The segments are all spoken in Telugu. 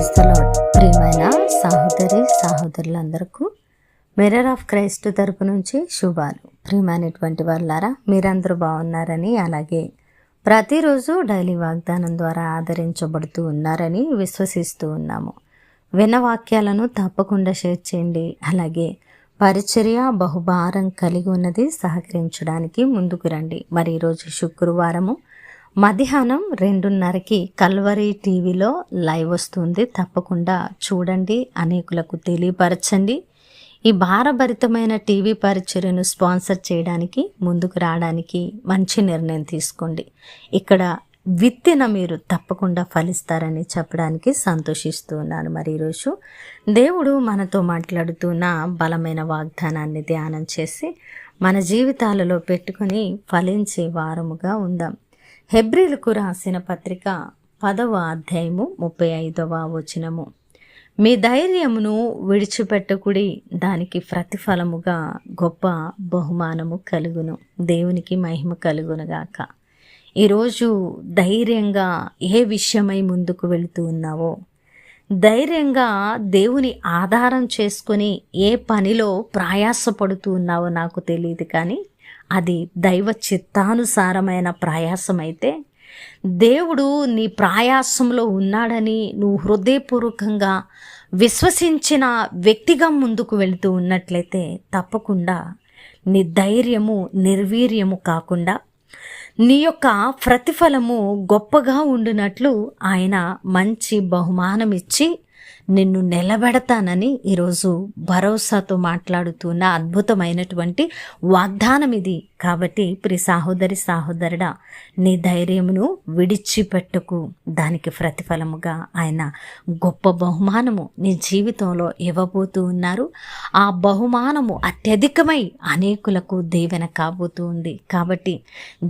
Praise the lord. ప్రియమైన సహోదరులందరికీ మిర్రర్ ఆఫ్ క్రైస్ట్ తరపు నుంచి శుభాలు. ప్రియమైనటువంటి వాళ్ళారా, మీరందరూ బాగున్నారని, అలాగే ప్రతిరోజు డైలీ వాగ్దానం ద్వారా ఆదరించబడుతూ ఉన్నారని విశ్వసిస్తూ ఉన్నాము. విన్న వాక్యాలను తప్పకుండా షేర్ చేయండి. అలాగే పరిచర్య బహుభారం కలిగి ఉన్నది, సహకరించడానికి ముందుకు రండి. మరి ఈరోజు శుక్రవారము మధ్యాహ్నం 2:30కి కల్వరి టీవీలో లైవ్ వస్తుంది. తప్పకుండా చూడండి, అనేకులకు తెలియపరచండి. ఈ భారభరితమైన టీవీ పరిచర్యను స్పాన్సర్ చేయడానికి ముందుకు రావడానికి మంచి నిర్ణయం తీసుకోండి. ఇక్కడ విత్తిన మీరు తప్పకుండా ఫలిస్తారని చెప్పడానికి సంతోషిస్తూ ఉన్నాను. మరి ఈరోజు దేవుడు మనతో మాట్లాడుతున్న బలమైన వాగ్దానాన్ని ధ్యానం చేసి మన జీవితాలలో పెట్టుకొని ఫలించే వారముగా ఉందాం. హెబ్రీలకు రాసిన పత్రిక 10వ అధ్యాయము 35వ వచనము. మీ ధైర్యమును విడిచిపెట్టకుడి, దానికి ప్రతిఫలముగా గొప్ప బహుమానము కలుగును. దేవునికి మహిమ కలుగునుగాక. ఈరోజు ధైర్యంగా ఏ విషయమై ముందుకు వెళుతూ ఉన్నావో, ధైర్యంగా దేవుని ఆధారం చేసుకొని ఏ పనిలో ప్రయాసపడుతూ ఉన్నావో నాకు తెలియదు, కానీ అది దైవ చిత్తానుసారమైన ప్రయాసమైతే, దేవుడు నీ ప్రయాసంలో ఉన్నాడని నువ్వు హృదయపూర్వకంగా విశ్వసించిన వ్యక్తిగా ముందుకు వెళుతూ ఉన్నట్లయితే తప్పకుండా నీ ధైర్యము నిర్వీర్యము కాకుండా నీ యొక్క ప్రతిఫలము గొప్పగా ఉండునట్లు ఆయన మంచి బహుమానం ఇచ్చి నిన్ను నిలబెడతానని ఈరోజు భరోసాతో మాట్లాడుతున్న అద్భుతమైనటువంటి వాగ్దానం ఇది. కాబట్టి ప్రియ సహోదరుడా, నీ ధైర్యమును విడిచిపెట్టుకు, దానికి ప్రతిఫలముగా ఆయన గొప్ప బహుమానము నీ జీవితంలో ఇవ్వబోతూ ఉన్నారు. ఆ బహుమానము అత్యధికమై అనేకులకు దీవెన కాబోతూ ఉంది. కాబట్టి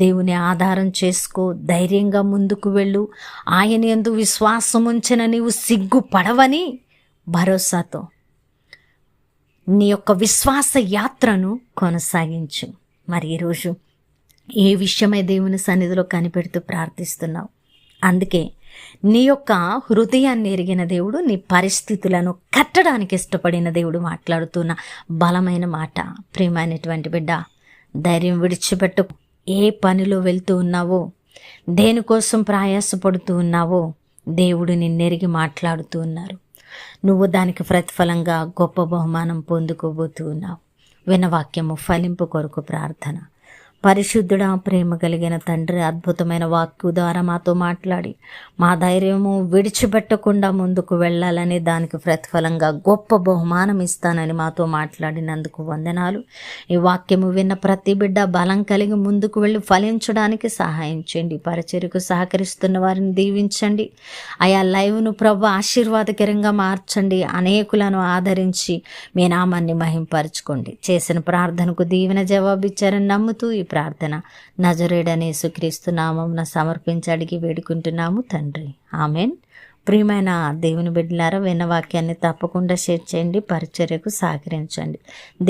దేవుని ఆధారం చేసుకో, ధైర్యంగా ముందుకు వెళ్ళు. ఆయన యందు విశ్వాసం ఉంచిన నీవు సిగ్గుపడవని భరోసాతో నీ యొక్క విశ్వాస యాత్రను కొనసాగించు. మరి ఈరోజు ఏ విషయమై దేవుని సన్నిధిలో కనిపెడుతూ ప్రార్థిస్తున్నావు? అందుకే నీ యొక్క హృదయాన్ని ఎరిగిన దేవుడు, నీ పరిస్థితులను కట్టడానికి ఇష్టపడిన దేవుడు మాట్లాడుతున్న బలమైన మాట. ప్రియమైనటువంటి బిడ్డ, ధైర్యం విడిచిపెట్టు. ఏ పనిలో వెళ్తూ ఉన్నావో, దేనికోసం ప్రయాసపడుతూ ఉన్నావో, దేవుడు నిన్నెరిగి మాట్లాడుతూ ఉన్నారు. నువ్వు దానికి ప్రతిఫలంగా గొప్ప బహుమానం పొందుకోబోతూ ఉన్నావు. వినవాక్యము ఫలింపు కొరకు ప్రార్థన. పరిశుద్ధుడా, ప్రేమ కలిగిన తండ్రి, అద్భుతమైన వాక్కు ద్వారా మాతో మాట్లాడి మా ధైర్యము విడిచిపెట్టకుండా ముందుకు వెళ్ళాలని, దానికి ప్రతిఫలంగా గొప్ప బహుమానం ఇస్తానని మాతో మాట్లాడినందుకు వందనాలు. ఈ వాక్యము విన్న ప్రతి బిడ్డ బలం కలిగి ముందుకు వెళ్ళి ఫలించడానికి సహాయం చేయండి. పరిచర్యకు సహకరిస్తున్న వారిని దీవించండి. ఆయా లైవ్ను ప్రభు ఆశీర్వాదకరంగా మార్చండి. అనేకులను ఆదరించి మీ నామాన్ని మహింపరచుకోండి. చేసిన ప్రార్థనకు దీవెన జవాబిచ్చారని నమ్ముతూ ఈ ప్రార్థన నజరేయుడైన యేసుక్రీస్తు నామమున సమర్పించి అడిగి వేడుకుంటున్నాము తండ్రి, ఆమెన్. ప్రియమైన దేవుని బిడ్డలారా, విన్న వాక్యాన్ని తప్పకుండా షేర్ చేయండి, పరిచర్యకు సహకరించండి.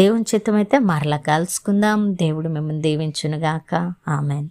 దేవుని చిత్తమైతే మరలా కలుసుకుందాం. దేవుడు మిమ్మల్ని దీవించునుగాక. ఆమెన్.